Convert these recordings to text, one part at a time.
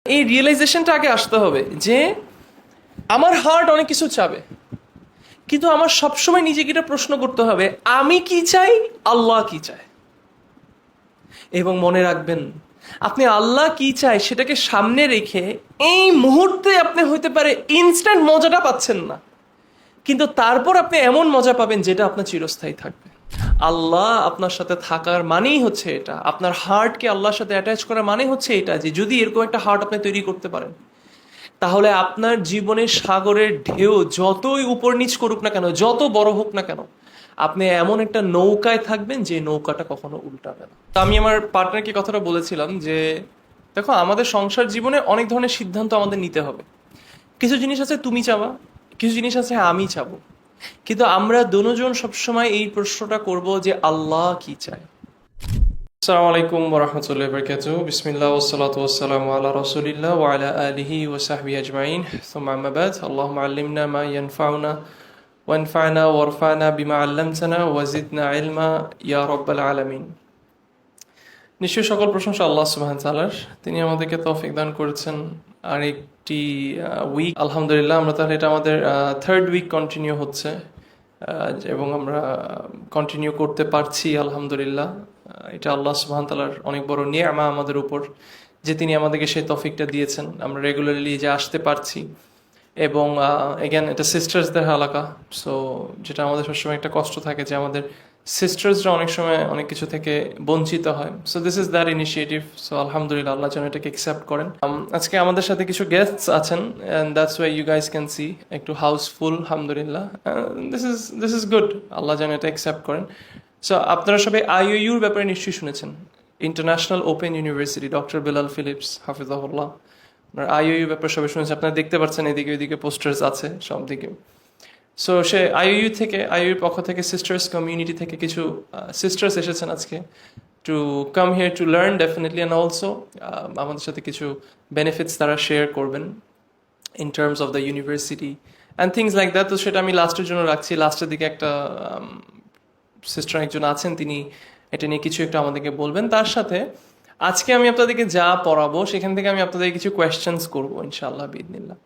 এই রিয়েলাইজেশনটা আগে আসতে হবে যে আমার হার্ট অনেক কিছু চাবে, কিন্তু আমার সবসময় নিজেকে এটা প্রশ্ন করতে হবে, আমি কি চাই, আল্লাহ কি চায়। এবং মনে রাখবেন, আপনি আল্লাহ কি চায় সেটাকে সামনে রেখে এই মুহূর্তে আপনি হইতে পারে ইনস্ট্যান্ট মজাটা পাচ্ছেন না, কিন্তু তারপর আপনি এমন মজা পাবেন যেটা আপনার চিরস্থায়ী থাকবে। আল্লাহ আপনার সাথে থাকার মানেই হচ্ছে এটা, আপনার হার্টকে আল্লাহর সাথে অ্যাটাচ করা মানে হচ্ছে এটা, যে যদি এরকম একটা হার্ট আপনি তৈরি করতে পারেন, তাহলে আপনার জীবনের সাগরের ঢেউ যতই উপর নিচ করুক না কেন, যত বড় হোক না কেন, আপনি এমন একটা নৌকায় থাকবেন যে নৌকাটা কখনো উল্টাবে না। তো আমি আমার পার্টনারকে কথাটা বলেছিলাম যে দেখো, আমাদের সংসার জীবনে অনেক ধরনের সিদ্ধান্ত আমাদের নিতে হবে। কিছু জিনিস আছে তুমি চাবা, কিছু জিনিস আছে আমি চাবো, কিন্তু আমরা দুজন সবসময় এই প্রশ্নটা করব যে আল্লাহ কি চায়। আসসালামু আলাইকুম ওয়া রাহমাতুল্লাহি ওয়া বারাকাতুহু। বিসমিল্লাহ ওয়াসসালাতু ওয়াসসালামু আলা রাসূলিল্লাহ ওয়া আলা আলিহি ওয়া সাহবিহি আজমাইন। সুম্মা আম্মা বাদ। আল্লাহুম্মা আল্লিমনা মা ইয়ানফাউনা ওয়ানফা'না ওয়ারফা'না বিমা আল্লামতানা ওয়া জিদনা ইলমা ইয়া রাব্বাল আলামিন। নিশ্চয়ই সকল প্রশংসা আল্লাহ সুবহানাহু ওয়া তাআলার। তিনি আমাদেরকে তৌফিক দান করেছেন আরেকটি উইক। আলহামদুলিল্লাহ, আমরা তাহলে এটা আমাদের থার্ড উইক কন্টিনিউ হচ্ছে, এবং আমরা কন্টিনিউ করতে পারছি আলহামদুলিল্লাহ। এটা আল্লাহ সুবহানাহু ওয়া তাআলার অনেক বড় নিয়ামা আমাদের উপর, যে তিনি আমাদেরকে সেই তৌফিকটা দিয়েছেন, আমরা রেগুলারলি যে আসতে পারছি। এবং এগেন এটা সিস্টার্সদের হালাকা, সো যেটা আমাদের সবসময় একটা কষ্ট থাকে যে আমাদের সিস্টার্সরা অনেক সময় অনেক কিছু থেকে বঞ্চিত হয়। So this is that initiative. So আলহামদুলিল্লাহ, আল্লাহ যেন এটাকে অ্যাকসেপ্ট করেন। আজকে আমাদের সাথে কিছু গেস্টস আছেন, and that's why you guys can see একটু হাউসফুল আলহামদুলিল্লাহ। দিস ইজ গুড, আল্লাহ যেন এটা অ্যাকসেপ্ট করেন। সো আপনারা সবাই আইইউর ব্যাপারে নিশ্চয়ই শুনেছেন, international open university, doctor Bilal Philips হাফিজাহুল্লাহ। আপনার আইইউ ব্যাপারে সবাই শুনেছেন, আপনারা দেখতে পাচ্ছেন এদিকে ওইদিকে পোস্টার্স আছে সব দিকে। সো সে আইইউ থেকে, আইইউর পক্ষ থেকে সিস্টার্স কমিউনিটি থেকে কিছু সিস্টার্স এসেছেন আজকে to come here to learn definitely, and also আমাদের সাথে কিছু বেনিফিটস তারা শেয়ার করবেন in terms of the university and things like that. তো সেটা আমি লাস্টের জন্য রাখছি। লাস্টের দিকে একটা সিস্টার একজন আছেন, তিনি এটা নিয়ে কিছু একটা আমাদেরকে বলবেন। তার সাথে আজকে আমি আপনাদেরকে যা পড়াবো সেখান থেকে আমি আপনাদের কিছু কোয়েশ্চেন্স করবো ইনশাআল্লাহ বিইذনিল্লাহ।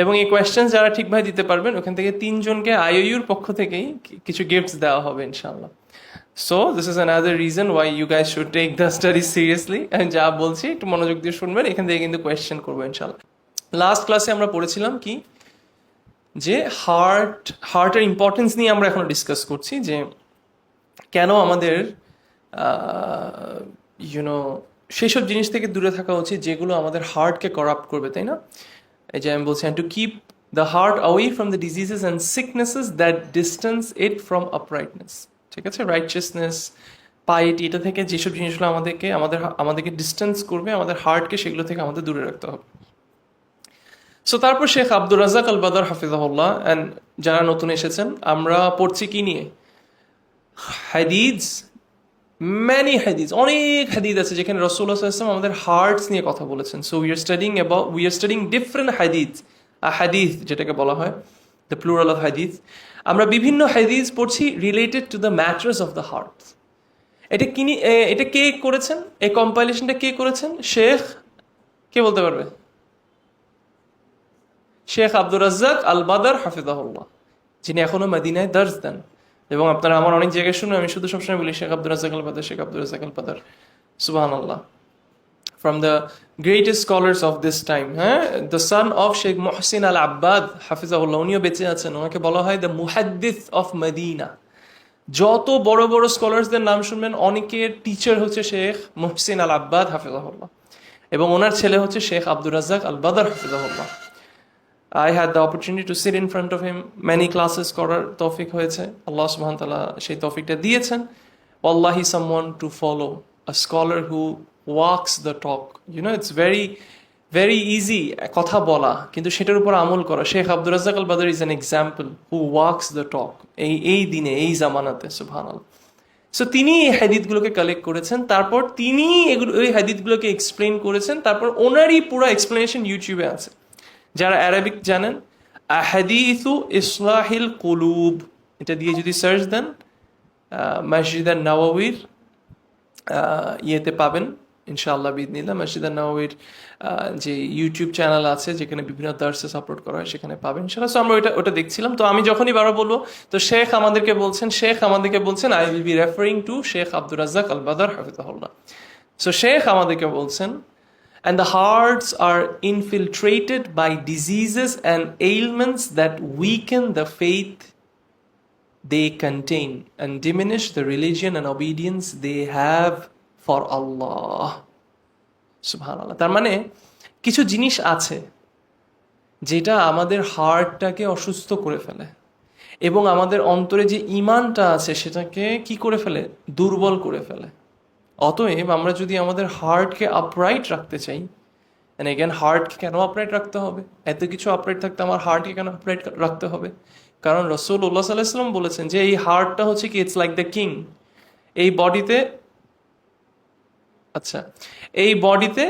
এবং এই কোয়েশ্চেন্স যারা ঠিকভাবে দিতে পারবেন, ওখান থেকে 3 জনকে আইইউর পক্ষ থেকেই কিছু গিফটস দেওয়া হবে ইনশাআল্লাহ। So this is another reason why you guys should take the study seriously. আমি যা বলছি একটু মনোযোগ দিয়ে শুনবেন, এখান থেকে কিন্তু কোয়েশ্চেন করবো ইনশাআল্লাহ। লাস্ট ক্লাসে আমরা পড়েছিলাম কি, যে হার্টের ইম্পর্টেন্স নিয়ে আমরা এখন ডিসকাস করছি, যে কেন আমাদের ইউনো সেসব জিনিস থেকে দূরে থাকা উচিত যেগুলো আমাদের হার্টকে করাপ্ট করবে, তাই না? এই যে আমি বলছি, to keep the heart away from the diseases and sicknesses that distance it from uprightness. ঠিক আছে, রাইচিয়াসনেস, পাইটি, এটা থেকে যেসব জিনিসগুলো আমাদেরকে ডিস্টেন্স করবে, আমাদের হার্টকে সেগুলো থেকে আমাদের দূরে রাখতে হবে। সো তারপর Sheikh Abdur Razzaq al Badr হাফিজাহুল্লাহ and যারা নতুন এসেছেন, আমরা পড়ছি কি নিয়ে? হাদিস, ম্যানি হাদিস, অনেক হাদিস আছে যেখানে রাসূলুল্লাহ সাল্লাল্লাহু আলাইহি ওয়াসাল্লাম আমাদের হার্টস নিয়ে কথা বলেছেন। So we are studying different হাদিস যেটাকে বলা হয় দ্য প্লুরাল অফ হাদিস। আমরা বিভিন্ন হাদিস পড়ছি related to the matters of the heart. এটা কে করেছেন? এই কম্পাইলেশনটা কে করেছেন? কে বলতে পারবে? Sheikh Abdur Razzaq al Badr হাফিজাহুল্লাহ, যিনি এখনো মদিনায় দর্স দেন। এবং আপনারা আমার অনেক জায়গায় শুনে, আমি শুধু সবসময় বলি শেখ আব্দুর রাজ্জাক আল বাদার, Sheikh Abdur Razzaq al Badr, সুবহানাল্লাহ, from the greatest scholars of this time. হ্যাঁ, the son of Sheikh Muhsin al Abbad হাফিজাহুল্লাহ, উনিও বেঁচে আছেন। ওনাকে বলা হয় দ্য মুহাদ্দিস অফ মদিনা। যত বড় বড় স্কলার্সদের নাম শুনবেন, অনেকের টিচার হচ্ছে শেখ মুহসিন আল আব্বাদ হাফিজাহুল্লাহ, এবং ওনার ছেলে হচ্ছে Sheikh Abdur Razzaq al Badr হাফিজাহুল্লাহ। I had the opportunity to sit in front of him, many classes করার তৌফিক হয়েছে। আল্লাহ সুবহানাহু ওয়া তাআলা সেই তৌফিকটা দিয়েছেন। Wallahi, someone to follow, a scholar who walks the talk. You know, it's very, very easy কথা বলা, কিন্তু সেটার উপর আমল করা। Sheikh Abdur Razzaq al bother is an example who walks the talk এই দিনে, এই জামানাতে, সুবহানাল্লাহ। সো তিনি এই হাদিসগুলোকে কালেক্ট করেছেন, তারপর তিনি এই হাদিসগুলোকে এক্সপ্লেন করেছেন, তারপর ওনারই পুরো এক্সপ্লেনেশন ইউটিউবে আছে। যারা অ্যারাবিক জানেন, আহাদিসু ইসলাহিল কুলুব, এটা দিয়ে যদি সার্চ দেন, মসজিদ আন-নববীর ইয়েতে পাবেন, ইনশাআল্লাহ বিদিনিল্লাহ মসজিদ নববীর যে ইউটিউব চ্যানেল আছে যেখানে বিভিন্ন দার্সেস আপলোড করা হয় সেখানে পাবেন ইনশাআল্লাহ। সো আমরা ওটা দেখছিলাম। তো আমি যখনই বারো বলবো তো শেখ আমাদেরকে বলছেন I will be referring to Sheikh Abdur Razzaq al Badr হাফিজাহুল্লাহ। সো শেখ আমাদেরকে বলছেন, and the hearts are infiltrated by diseases and ailments that weaken the faith they contain and diminish the religion and obedience they have for Allah. সুবহানাল্লাহ। তার মানে কিছু জিনিস আছে যেটা আমাদের হার্টটাকে অসুস্থ করে ফেলে এবং আমাদের অন্তরে যে ঈমানটা আছে সেটাকে কি করে ফেলে, দুর্বল করে ফেলে। অতএব আমরা যদি আমাদের হার্টকে আপরাইট রাখতে চাই, এন্ড এগেন হার্টকে কেন আপরাইট রাখতে হবে, এত কিছু আপরাইট থাকতে আমার হার্টকে কেন আপরাইট রাখতে হবে? কারণ রাসূলুল্লাহ সাল্লাল্লাহু আলাইহি ওয়াসাল্লাম বলেছেন যে এই হার্টটা হচ্ছে কি, ইটস লাইক দ্য কিং। এই বডিতে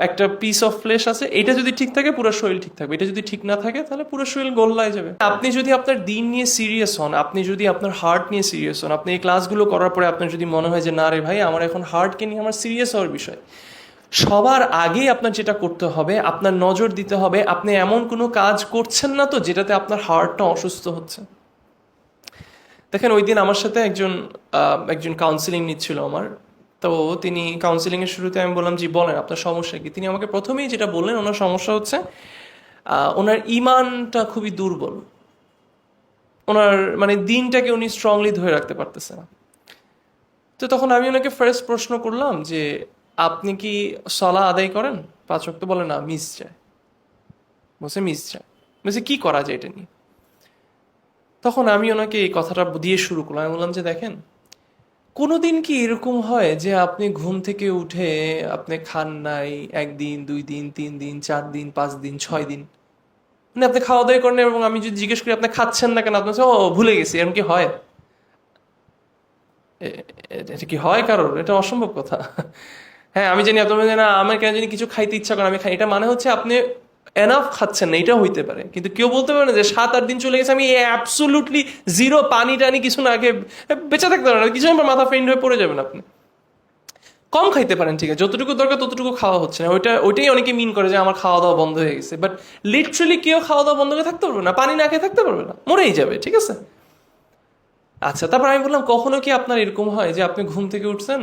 একটা পিস অফ ফ্লেশ আছে, এটা যদি ঠিক থাকে পুরো শরীর ঠিক থাকবে, এটা যদি ঠিক না থাকে তাহলে পুরো শরীর গোল্লায় যাবে। আপনি যদি আপনার দিন নিয়ে সিরিয়াস হন, আপনি যদি আপনার হার্ট নিয়ে সিরিয়াস হন, আপনি এই ক্লাসগুলো করার পরে আপনার যদি মনে হয় যে না রে ভাই আমার এখন হার্টকে নিয়ে আমার সিরিয়াস হওয়ার বিষয়, সবার আগে আপনার যেটা করতে হবে, আপনার নজর দিতে হবে আপনি এমন কোনো কাজ করছেন না তো যেটাতে আপনার হার্টটা অসুস্থ হচ্ছে। দেখেন ওই দিন আমার সাথে একজন কাউন্সিলিং নিচ্ছিল আমার। তো তিনি কাউন্সিলিংয়ের শুরুতে আমি বললাম জি বলেন আপনার সমস্যা কি। তিনি আমাকে প্রথমেই যেটা বললেন ওনার সমস্যা হচ্ছে ওনার ঈমানটা খুবই দুর্বল, ওনার মানে দিনটাকে উনি স্ট্রংলি ধরে রাখতে পারতেছে না। তো তখন আমি ওনাকে ফার্স্ট প্রশ্ন করলাম যে আপনি কি সলা আদায় করেন 5 ওয়াক্ত? বলে না, মিস যায়। বলছে কি করা যায় এটা নিয়ে? তখন আমি ওনাকে এই কথাটা দিয়ে শুরু করলাম। আমি বললাম যে দেখেন, কোনোদিন কি এরকম হয় যে আপনি ঘুম থেকে উঠে আপনি খান নাই 1 দিন 2 দিন 3 দিন 4 দিন 5 দিন 6 দিন, মানে আপনি খাওয়া দাওয়া করেন এবং আমি যদি জিজ্ঞেস করি আপনি খাচ্ছেন না কেন, আপনি ও ভুলে গেছি, এরকম কি হয়? এটা কি হয় কারোর? এটা অসম্ভব কথা। হ্যাঁ আমি জানি আপনার না আমার কেন জানি কিছু খাইতে ইচ্ছা করে আমি খাই, এটা মানে হচ্ছে আপনি এনাফ খাচ্ছেন না, এটা হইতে পারে। কিন্তু কেউ বলতে পারে না যে 7-8 দিন চলে গেছে আমি অ্যাবসোলুটলি জিরো পানি টানি কিছু না আগে বেঁচে থাকতে পারেন, কিছু মাথা ফেন্ড হয়ে পড়ে যাবেন আপনি। কম খাইতে পারেন ঠিক আছে, যতটুকু দরকার ততটুকু খাওয়া হচ্ছে না, ওইটাই অনেকে মিন করে যে আমার খাওয়া দাওয়া বন্ধ হয়ে গেছে। বাট লিটারালি কেউ খাওয়া দাওয়া বন্ধ করে থাকতে পারবে না, পানি না খেয়ে থাকতে পারবে না, মরেই যাবে। ঠিক আছে, আচ্ছা। তারপর আমি বললাম কখনো কি আপনার এরকম হয় যে আপনি ঘুম থেকে উঠছেন,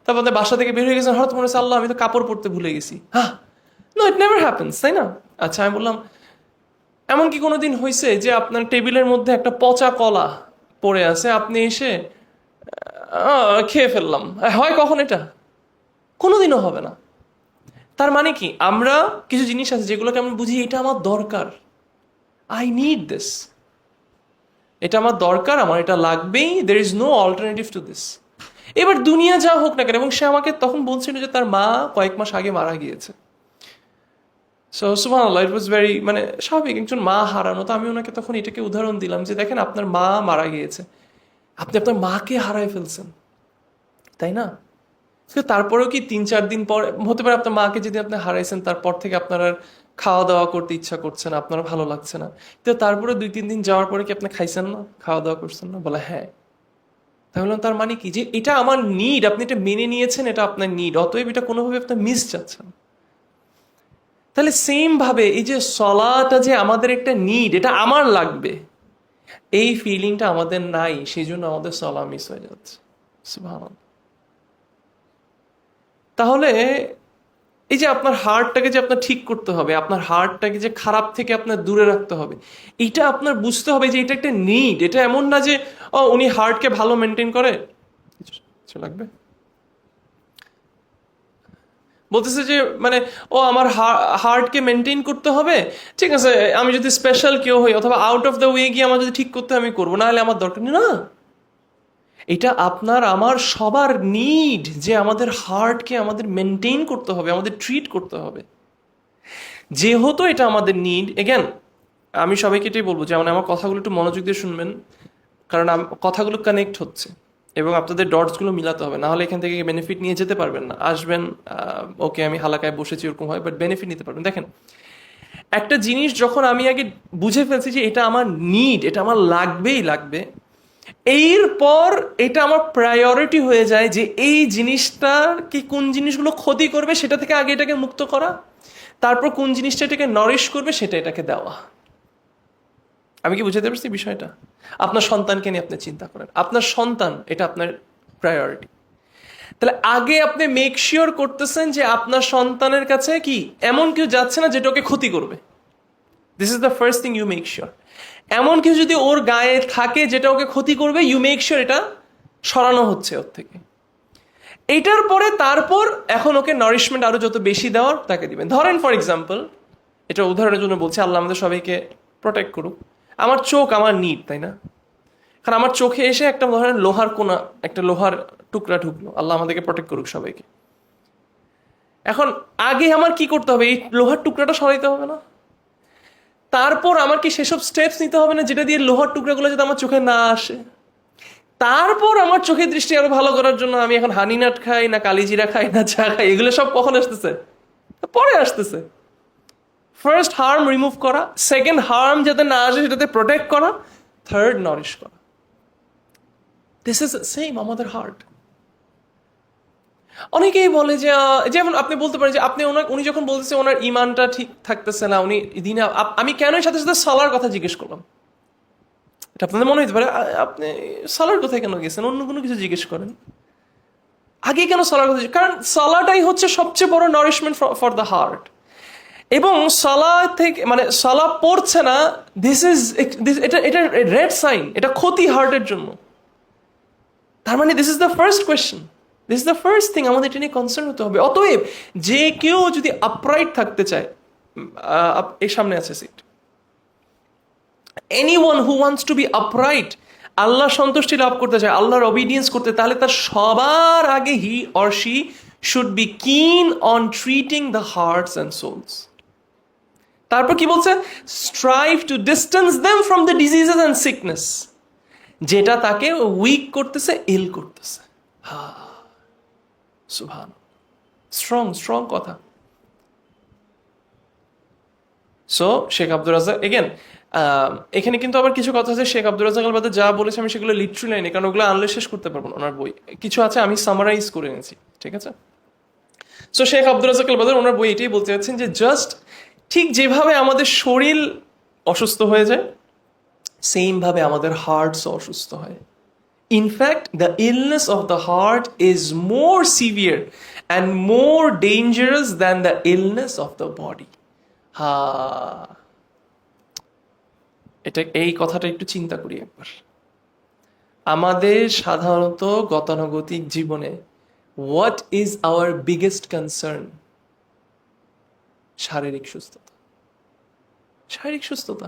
তারপর আপনি বাসা থেকে বের হয়ে গেছেন, হঠাৎ মনে হচ্ছে আল্লাহ আমি তো কাপড় পরতে ভুলে গেছি? হ্যাঁ, নো ইট নেভার হ্যাপেন্স, তাই না? আচ্ছা আমি বললাম এমন কি কোনোদিন হয়েছে যে আপনার টেবিলের মধ্যে একটা পচা কলা পড়ে আছে, আপনি এসে খেয়ে ফেললাম? হয় কখন এটা? কোনোদিনও হবে না। তার মানে কি, আমরা কিছু জিনিস আছে যেগুলোকে আমি বুঝি এটা আমার দরকার, আই নিড দিস, এটা আমার দরকার, আমার এটা লাগবেই, there is no alternative to this. এবার দুনিয়া যা হোক না কেন, এবং সে আমাকে তখন বলছিল যে তার মা কয়েক মাস আগে মারা গিয়েছে। সো সুবহানাল্লাহ, ইট ওয়াজ ভেরি মানে স্বাভাবিক একজন মা হারানো। তো আমি ওনাকে তখন এটাকে উদাহরণ দিলাম যে দেখেন আপনার মা মারা গিয়েছে, আপনি আপনার মাকে হারায় ফেলছেন, তাই না? তারপরেও কি 3-4 দিন পর হতে পারে আপনার মাকে যদি আপনি হারাইছেন তারপর থেকে আপনার আর খাওয়া দাওয়া করতে ইচ্ছা করছে না, আপনার ভালো লাগছে না, তো তারপরে 2-3 দিন যাওয়ার পরে কি আপনি খাইছেন না, খাওয়া দাওয়া করছেন না? বলে হ্যাঁ। তাহলে তার মানে কি যে এটা আমার নিড, আপনি এটা মেনে নিয়েছেন, এটা আপনার নিড, অতএব এটা কোনোভাবে আপনার মিস যাচ্ছেন। তাহলে সেম ভাবে এই যে সলাটা যে আমাদের একটা নিড, এটা আমার লাগবে, এই ফিলিংটা আমাদের নাই, সেই জন্য আমাদের সলা মিস হয়ে যাচ্ছে। সুবহানাল্লাহ। তাহলে এই যে আপনার হার্টটাকে যে আপনার ঠিক করতে হবে, আপনার হার্টটাকে যে খারাপ থেকে আপনার দূরে রাখতে হবে, এটা আপনার বুঝতে হবে যে এটা একটা নিড। এটা এমন না যে ও উনি হার্টকে ভালো মেনটেন করে, কিছু লাগবে বলতেছে যে মানে ও আমার হার্টকে মেনটেন করতে হবে, ঠিক আছে আমি যদি স্পেশাল কেউ হই অথবা আউট অফ দ্য ওয়ে গিয়ে আমার যদি ঠিক করতে আমি করবো, না হলে আমার দরকার নেই। না, এটা আপনার আমার সবার নিড যে আমাদের হার্টকে আমাদের মেনটেন করতে হবে, আমাদের ট্রিট করতে হবে। যেহেতু এটা আমাদের নিড, এগেন আমি সবাইকে এটাই বলবো যে আমার কথাগুলো একটু মনোযোগ দিয়ে শুনবেন, কারণ কথাগুলো কানেক্ট হচ্ছে এবং আপনাদের ডটসগুলো মিলাতে হবে, না হলে এখান থেকে বেনিফিট নিয়ে যেতে পারবেন না। আসবেন ওকে আমি হালাকায় বসেছি ওরকম হয়, বাট বেনিফিট নিতে পারবেন। দেখেন একটা জিনিস যখন আমি আগে বুঝে ফেলছি যে এটা আমার নিড, এটা আমার লাগবেই লাগবে, এরপর এটা আমার প্রায়োরিটি হয়ে যায় যে এই জিনিসটা কি কোন জিনিসগুলো ক্ষতি করবে সেটা থেকে আগে এটাকে মুক্ত করা, তারপর কোন জিনিসটা এটাকে নারিশ করবে সেটা এটাকে দেওয়া। আমি কি বুঝাতে পারছি বিষয়টা? আপনার সন্তানকে নিয়ে আপনি চিন্তা করেন, আপনার সন্তান এটা আপনার প্রায়োরিটি, তাহলে আগে আপনি মেক শিওর করতেছেন যে আপনার সন্তানের কাছে কি এমন কেউ যাচ্ছে না যেটা ওকে ক্ষতি করবে। This is the first thing you make sure. এমন কেউ যদি ওর গায়ে থাকে যেটা ওকে ক্ষতি করবে, ইউ মেক শিওর এটা সরানো হচ্ছে ওর থেকে। এইটার পরে তারপর এখন ওকে নারিশমেন্ট আরো যত বেশি দেওয়ার তাকে দিবেন। ধরেন ফর এক্সাম্পল, এটা উদাহরণের জন্য বলছি, আল্লাহ আমাদের সবাইকে প্রোটেক্ট করুক। আমার চোখ আমার নিড, তাই না? কারণ আমার চোখে এসে একটা ধরেন লোহার কোনা, একটা লোহার টুকরা ঢুকলো, আল্লাহ আমাদেরকে প্রোটেক্ট করুক সবাইকে। এখন আগে আমার কি করতে হবে? এই লোহার টুকরাটা সরাইতে হবে না? তারপর আমার কি সেসব স্টেপস নিতে হবে না যেটা দিয়ে লোহার টুকরাগুলো যাতে আমার চোখে না আসে? তারপর আমার চোখের দৃষ্টি আরো ভালো করার জন্য আমি এখন হানি নাট খাই না কালিজিরা খাই না চা খাই, এগুলো সব কখন আসতেছে? পরে আসতেছে। ফার্স্ট হার্ম রিমুভ করা, সেকেন্ড হার্ম যাতে না আসে সেটাতে প্রোটেক্ট করা, থার্ড নারিশ করা। দিস ইজ সেম আমাদের হার্ট। অনেকেই বলে যে যেমন আপনি বলতে পারেন যে আপনি উনি যখন বলতেছে ওনার ইমানটা ঠিক থাকতেছে না, উনি দিনে আমি কেন সাথে সাথে সালার কথা জিজ্ঞেস করলাম? এটা আপনাদের মনে হতে পারে আপনি সালার কথায় কেন গেছেন, অন্য কোনো কিছু জিজ্ঞেস করেন। আগে কেন সালার কথা? কারণ সালাটাই হচ্ছে সবচেয়ে বড় নারিশমেন্ট ফর দ্য হার্ট। এবং সালা থেকে মানে সালা পড়ছে না, দিস ইজ এটা এটা রেড সাইন, এটা ক্ষতি হার্টের জন্য। তার মানে this is the first question, this is the first thing, আমাদের এটা নিয়ে কনসার্ন হতে হবে। অতএব যে কেউ যদি আপরাইট থাকতে চায়, এই সামনে আছে seat, anyone who wants to be upright, আল্লাহ সন্তুষ্টি লাভ করতে চায়, আল্লাহর অবিডিয়েন্স করতে, তাহলে তার সবার আগে he or she should be keen on treating the hearts and souls. তারপর কি বলছে? Strive to distance them from the diseases and sickness, যেটা তাকে উইক করতেছে, ইল করতেছে। সুবহান, স্ট্রং স্ট্রং কথা। So Sheikh Abdur Razzaq again, এখানে কিন্তু আবার কিছু কথা আছে শেখ আব্দুর রাজ্জাক আল বাদর যা বলেছে আমি সেগুলো লিটারালি নেই, কারণ ওগুলো আনলে শেষ করতে পারবো না। ওনার বই কিছু আছে আমি সামারাইজ করে এনেছি, ঠিক আছে? So Sheikh Abdur Razzaq al বাদর ওনার বই এটাই বলতে চাচ্ছেন যে জাস্ট ঠিক যেভাবে আমাদের শরীর অসুস্থ হয়ে যায়, সেম ভাবে আমাদের হার্টসও অসুস্থ হয়। In fact the illness of the heart is more severe and more dangerous than the illness of the body. এটা এই কথাটা একটু চিন্তা করি একবার। আমাদের সাধারণত গতানুগতিক জীবনে what is our biggest concern? শারীরিক সুস্থতা, শারীরিক সুস্থতা।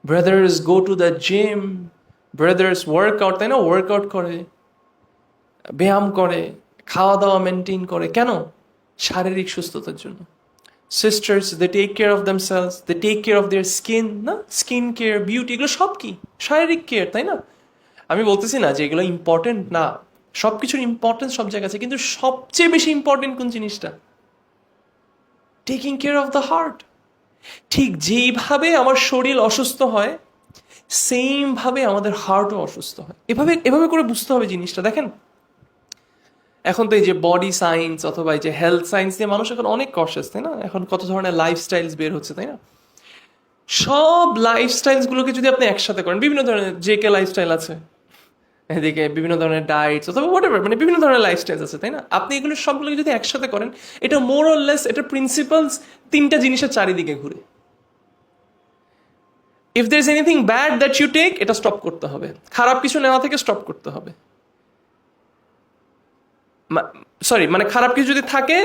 Brothers go to the gym, brothers workout, তাই না? ওয়ার্কআউট করে, ব্যায়াম করে, খাওয়া দাওয়া মেনটেন করে, কেন? শারীরিক সুস্থতার জন্য। Sisters they take care of themselves, they take care of their skin, না? স্কিন কেয়ার, বিউটি, এগুলো সব কি শারীরিক কেয়ার, তাই না? আমি বলতেছি না যে এগুলো ইম্পর্টেন্ট না, সব কিছুর ইম্পর্টেন্স সব জায়গায় আছে, কিন্তু সবচেয়ে বেশি ইম্পর্টেন্ট কোন জিনিসটা? Taking care of the heart. ঠিক যেইভাবে আমার শরীর অসুস্থ হয়, সেম ভাবে আমাদের হার্টও অসুস্থ হয়। এভাবে এভাবে করে বুঝতে হবে জিনিসটা। দেখেন এখন তো এই যে বডি সায়েন্স অথবা এই যে হেলথ সায়েন্স নিয়ে মানুষ এখন অনেক কনশাস, তাই না? এখন কত ধরনের লাইফস্টাইলস বের হচ্ছে, তাই না? সব লাইফস্টাইলসগুলোকে যদি আপনি একসাথে করেন, বিভিন্ন ধরনের যে কে লাইফস্টাইল আছে, এদিকে বিভিন্ন ধরনের ডায়েটস অথবা হোয়াটএভার, মানে বিভিন্ন ধরনের লাইফস্টাইল আছে, তাই না? আপনি এগুলো সবগুলোকে যদি একসাথে করেন, এটা মোর অর লেস, এটা প্রিন্সিপালস তিনটা জিনিসের চারিদিকে ঘুরে। If there is anything bad that you take, এটা স্টপ করতে হবে, খারাপ কিছু নেওয়া থেকে স্টপ করতে হবে। সরি, মানে খারাপ কিছু যদি থাকে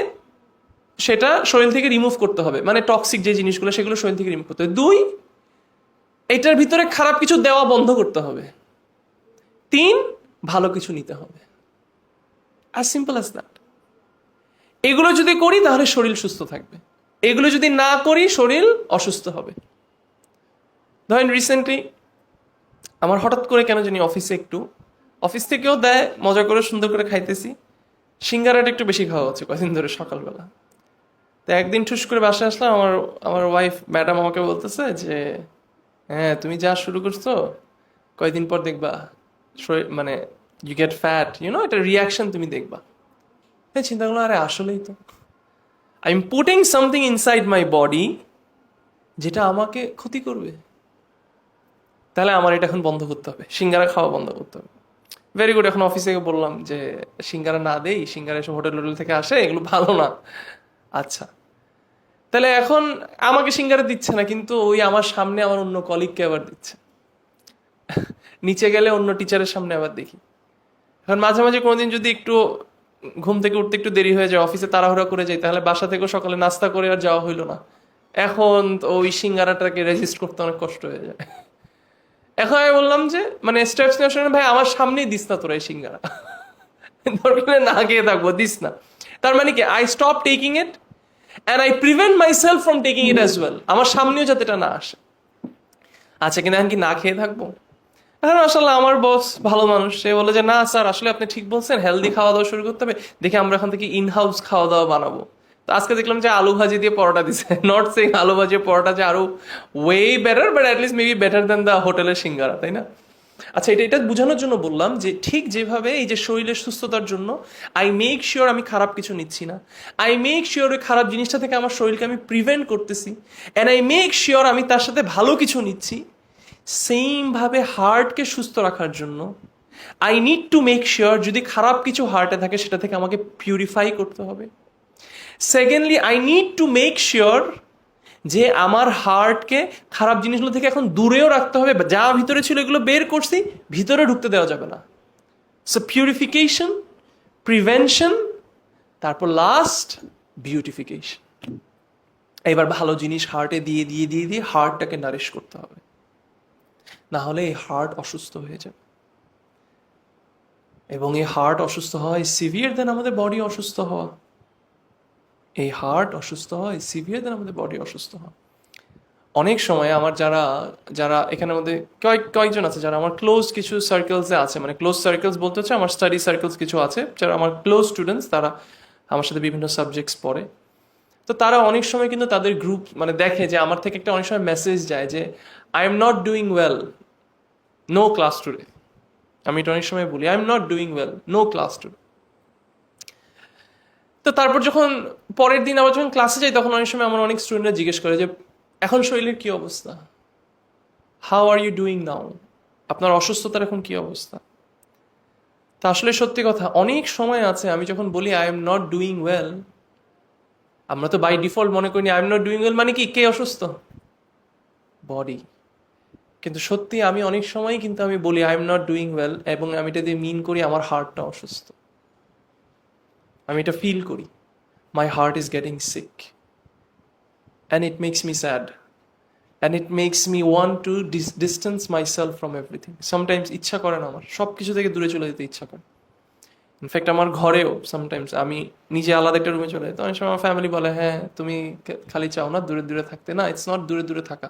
সেটা শরীর থেকে রিমুভ করতে হবে, মানে টক্সিক যে জিনিসগুলো সেগুলো শরীর থেকে রিমুভ করতে হবে। 2, এটার ভিতরে খারাপ কিছু দেওয়া বন্ধ করতে হবে। 3, ভালো কিছু নিতে হবে। As simple as that. এগুলো যদি করি তাহলে শরীর সুস্থ থাকবে, এগুলো যদি না করি শরীর অসুস্থ হবে। ধরেন রিসেন্টলি আমার হঠাৎ করে কেন জানি অফিস থেকেও দেয়, মজা করে সুন্দর করে খাইতেছি, সিঙ্গারাটা একটু বেশি খাওয়া হচ্ছে কদিন ধরে সকালবেলা। তো একদিন ঠুস করে বাসায় আসলাম, আমার ওয়াইফ ম্যাডাম আমাকে বলতেছে যে হ্যাঁ তুমি যা শুরু করছো, কয়েকদিন পর দেখবা শরীর মানে ইউ গেট ফ্যাট, একটা রিয়াকশন তুমি দেখবা। হ্যাঁ, চিন্তা করলো, আরে আসলেই তো I am putting something inside my body যেটা আমাকে ক্ষতি করবে। তাহলে আমার এটা এখন বন্ধ করতে হবে, সিঙ্গারা খাওয়া বন্ধ করতে হবে। Very good. এখন অফিসে বললাম যে সিঙ্গারা না দেই, সিঙ্গারা এসব হোটেল হোটেল থেকে আসে, এগুলো ভালো না। আচ্ছা, তাহলে এখন আমাকে সিঙ্গারা দিচ্ছে না, কিন্তু ওই আমার সামনে আমার অন্য কলিগকে আবার দিচ্ছে। নিচে গেলে অন্য টিচারের সামনে আবার দেখি। এখন মাঝে মাঝে কোনোদিন যদি একটু ঘুম থেকে উঠতে একটু দেরি হয়ে যায়, অফিসে তাড়াহুড়া করে যাই, তাহলে বাসা থেকেও সকালে নাস্তা করে আর যাওয়া হইলো না। এখন তো ওই সিঙ্গারাটাকে রেজিস্ট করতে অনেক কষ্ট হয়ে যায়। এখন আমি বললাম যে মানে স্টেপস নেওয়ার সময়, ভাই আমার সামনেই দিস না তোরা এই সিঙ্গারা, দরকার না খেয়ে থাকবো, দিস না। তার মানে কি, I stop taking it and I prevent my self from taking it as well. আমার সামনেও যাতে এটা না আসে। আচ্ছা, কিন্তু এখন কি না খেয়ে থাকবো? এখন আসলে আমার বস ভালো মানুষ, সে বলে যে না স্যার, আসলে আপনি ঠিক বলছেন, হেলদি খাওয়া দাওয়া শুরু করতে হবে, দেখি আমরা এখন থেকে ইন হাউস খাওয়া দাওয়া বানাবো। তো আজকে দেখলাম যে আলু ভাজি দিয়ে পরোটা দিছে। নট সেইং আলু ভাজি পরোটা যে আরো way better, but at least maybe better then the হোটেলের সিঙ্গারা, তাই না? আচ্ছা, এটা বোঝানোর জন্য বললাম যে ঠিক যেভাবে এই যে শরীরের সুস্থতার জন্য আই মেক শিওর আমি খারাপ কিছু নিচ্ছি না, আই মেক শিওর ওই খারাপ জিনিসটা থেকে আমার শরীরকে আমি প্রিভেন্ট করতেছি, অ্যান্ড আই মেক শিওর আমি তার সাথে ভালো কিছু নিচ্ছি, সেমভাবে হার্টকে সুস্থ রাখার জন্য I need to make sure যদি খারাপ কিছু হার্টে থাকে সেটা থেকে আমাকে পিউরিফাই করতে হবে। Secondly, I need to make sure যে আমার হার্টকে খারাপ জিনিসগুলো থেকে এখন দূরেও রাখতে হবে, যা ভিতরে ছিল এগুলো বের করছি, ভিতরে ঢুকতে দেওয়া যাবে না। সো পিউরিফিকেশন, প্রিভেনশন, তারপর লাস্ট বিউটিফিকেশন। এবার ভালো জিনিস হার্টে দিয়ে দিয়ে দিয়ে দিয়ে হার্টটাকে নারিশ করতে হবে, না হলে এই হার্ট অসুস্থ হয়ে যাবে। এবং এই হার্ট অসুস্থ হয় সিভিয়ার দেন আমাদের বডি অসুস্থ হওয়া। এই হার্ট অসুস্থ হয় সিভিয়ার দেন আমাদের বডি অসুস্থ হওয়া। অনেক সময় আমার যারা যারা এখানের মধ্যে কয়েকজন আছে যারা আমার ক্লোজ কিছু সার্কেলসে আছে, মানে ক্লোজ সার্কেলস বলতে হচ্ছে আমার স্টাডি সার্কেলস কিছু আছে, যারা আমার ক্লোজ স্টুডেন্টস, তারা আমার সাথে বিভিন্ন সাবজেক্টস পড়ে। তো তারা অনেক সময় কিন্তু তাদের গ্রুপ মানে দেখে যে আমার থেকে একটা অনেক সময় মেসেজ যায় যে I am not doing well, no class today. আমি এটা অনেক সময় বলি, I am not doing well, no class today. তো তারপর যখন পরের দিন আবার যখন ক্লাসে যাই, তখন অনেক সময় আমার অনেক স্টুডেন্টরা জিজ্ঞেস করে যে এখন শরীরের কি অবস্থা, how are you doing now, আপনার অসুস্থতার এখন কি অবস্থা। তা আসলে সত্যি কথা, অনেক সময় আছে আমি যখন বলি I am not doing well, আমরা তো বাই ডিফল্ট মনে করি I am not doing well মানে কি, কে অসুস্থ? বডি। কিন্তু সত্যি আমি অনেক সময় কিন্তু আমি বলি I am not doing well, এবং আমি এটা দিয়ে মিন করি আমার হার্টটা অসুস্থ। আমি এটা ফিল করি, my heart is getting sick and it makes me sad and it makes me want to distance myself from everything. Sometimes ইচ্ছা করে না, আমার সব কিছু থেকে দূরে চলে যেতে ইচ্ছা করে। ইনফ্যাক্ট আমার ঘরেও সামটাইমস আমি নিজে আলাদা একটা রুমে চলে যেতে, অনেক সময় আমার ফ্যামিলি বলে হ্যাঁ তুমি খালি চাও না দূরে দূরে থাকতে। না, ইটস নট দূরে দূরে থাকা,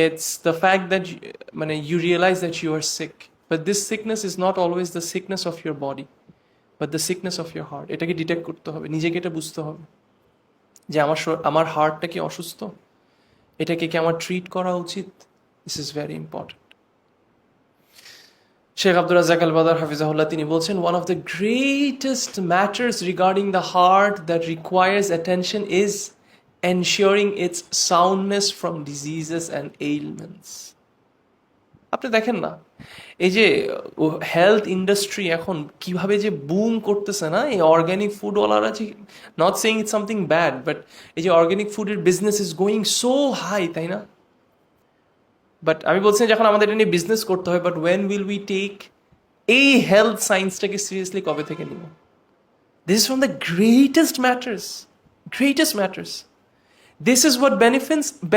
it's the fact that মানে you realize that you are sick, but this sickness is not always the sickness of your body but the sickness of your heart. এটাকে ডিটেক্ট করতে হবে, নিজেকে এটা বুঝতে হবে যে আমার হার্টটা কি অসুস্থ, এটাকে কি আমার ট্রিট করা উচিত। This is very important. Sheikh Abdur Razzaq al Badr হাফিজাহুল্লাহ তিনি বলছেন, one of the greatest matters regarding the heart that requires attention is ensuring its soundness from diseases and ailments. আপনি দেখেন না এই যে হেলথ ইন্ডাস্ট্রি এখন কিভাবে যে বুম করতেছে না, এই অর্গ্যানিক ফুডওয়ালারা যে, not saying it's something bad, but এই যে অর্গ্যানিক ফুডের business is going so high, তাই না? বাট আমি বলছি যখন আমাদের এটা নিয়ে বিজনেস করতে হয়, but when will we take এই হেলথ সায়েন্সটাকে সিরিয়াসলি কবে থেকে নিব? This is from the greatest matters, greatest matters. This is what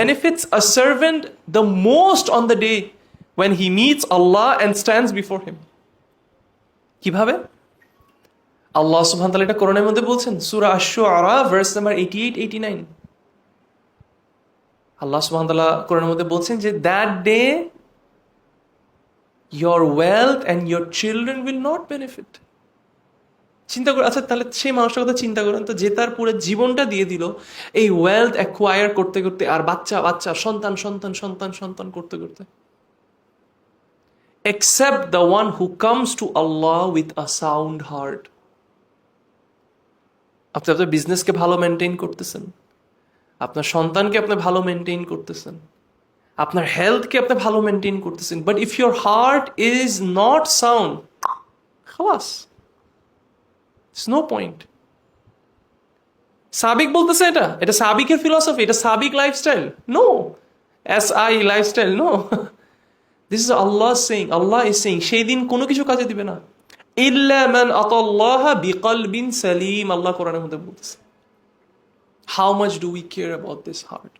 benefits a servant the most on the day when he meets Allah and stands before him. কিভাবে? আল্লাহ সুবহানাহু ওয়া তাআলা এটা কোরআনের মধ্যে বলছেন, সূরা আশ-শুআরা ভার্স নাম্বার 88-89। আল্লাহ সুবহানাহু ওয়া তাআলা কোরআনের মধ্যে বলছেন যে that day your wealth and your children will not benefit. চিন্তা করে, আচ্ছা তাহলে সেই মানুষটার কথা চিন্তা করেন তো, যে তার পুরো জীবনটা দিয়ে দিল এই ওয়েলথ অ্যাকোয়ার করতে করতে, আর বাচ্চা বাচ্চা সন্তান সন্তান সন্তান সন্তান করতে করতে। except the one who comes to Allah with a sound heart. আপনি আপনার বিজনেসকে ভালো মেনটেন করতেছেন, আপনার সন্তানকে আপনি ভালো মেনটেন করতেছেন, আপনার হেলথকে আপনি ভালো মেনটেন করতেছেন, but if your heart is not sound, খালাস, ইটস নো পয়েন্ট। সাবিক বলতেছে এটা, এটা সাবিকের ফিলসফি, এটা Sabiq lifestyle, no SI lifestyle, no. This is Allah saying, Allah is saying, সেই দিন কোনো কিছু কাজে দিবে না, ইল্লা মান আতাল্লাহা বিকলবিন সালিম, আল্লাহ কোরআনের মধ্যে বলতেছে। How much do we care about this heart?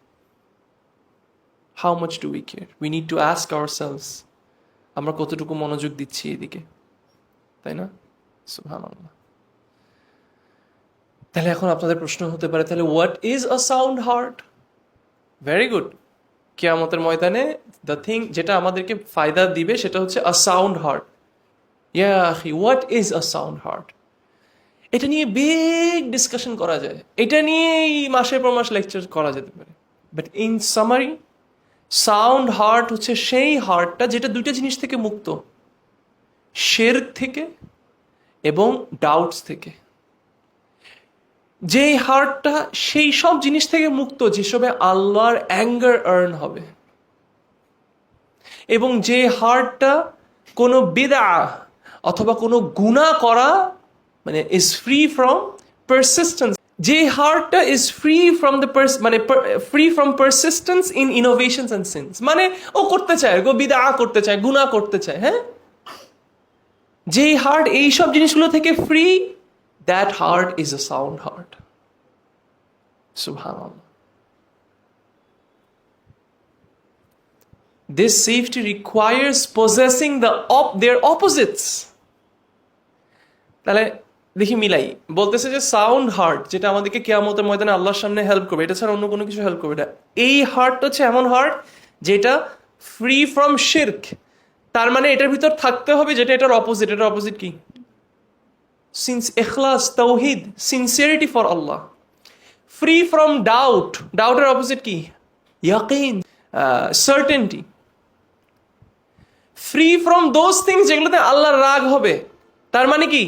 How much do we care? We need to ask ourselves, আমরা কতটুকু মনোযোগ দিচ্ছি এদিকে, তাই না? সুবহানাল্লাহ। তাহলে এখন আপনাদের প্রশ্ন হতে পারে, তাহলে what is a sound heart? Very good. কিয়ামতের ময়দানে দ্য থিং যেটা আমাদেরকে ফায়দা দিবে সেটা হচ্ছে আ সাউন্ড হার্ট। ইয়া আখি, what is a sound heart? এটা নিয়ে বিগ ডিসকাশন করা যায়, এটা নিয়েই মাসের পর মাস লেকচার করা যেতে পারে, but in summary, sound heart হচ্ছে সেই হার্টটা যেটা দুইটা জিনিস থেকে মুক্ত, শিরক থেকে এবং ডাউটস থেকে। যেই হার্টটা সেই সব জিনিস থেকে মুক্ত যেসবে আল্লাহর অ্যাঙ্গার আর্ন হবে, এবং যে হার্টটা কোনো বিদআ অথবা কোনো গুনাহ করা মানে ইজ ফ্রি ফ্রম পারসিস্টেন্স, যে হার্টটা ইজ ফ্রি ফ্রম দ্য মানে free from persistence in innovations and sins, মানে ও করতে চায়, গো বিদআ করতে চায়, গুনাহ করতে চায়, হ্যাঁ, যেই হার্ট এইসব জিনিসগুলো থেকে free, that heart is a sound heart. Subhanallah. This safety requires possessing their opposites. তাহলে দেখি মিলাই, বলতেছে যে সাউন্ড হার্ট যেটা আমাদেরকে কিয়ামতের ময়দানে আল্লাহর সামনে হেল্প করবে, এটা ছাড়া অন্য কোনো কিছু হেল্প করবে না। এই হার্ট হচ্ছে এমন হার্ট যেটা ফ্রি ফ্রম শিরক, তার মানে এটার ভিতর থাকতে হবে যেটা এটার অপোজিট। এটার অপোজিট কি? ইখলাস, তাওহীদ, sincerity for Allah. Free from doubt, ডাউটের অপোজিট কি? ইয়াকিন, certainty. Free from those things যেগুলোতে আল্লাহর রাগ হবে, তার মানে কি?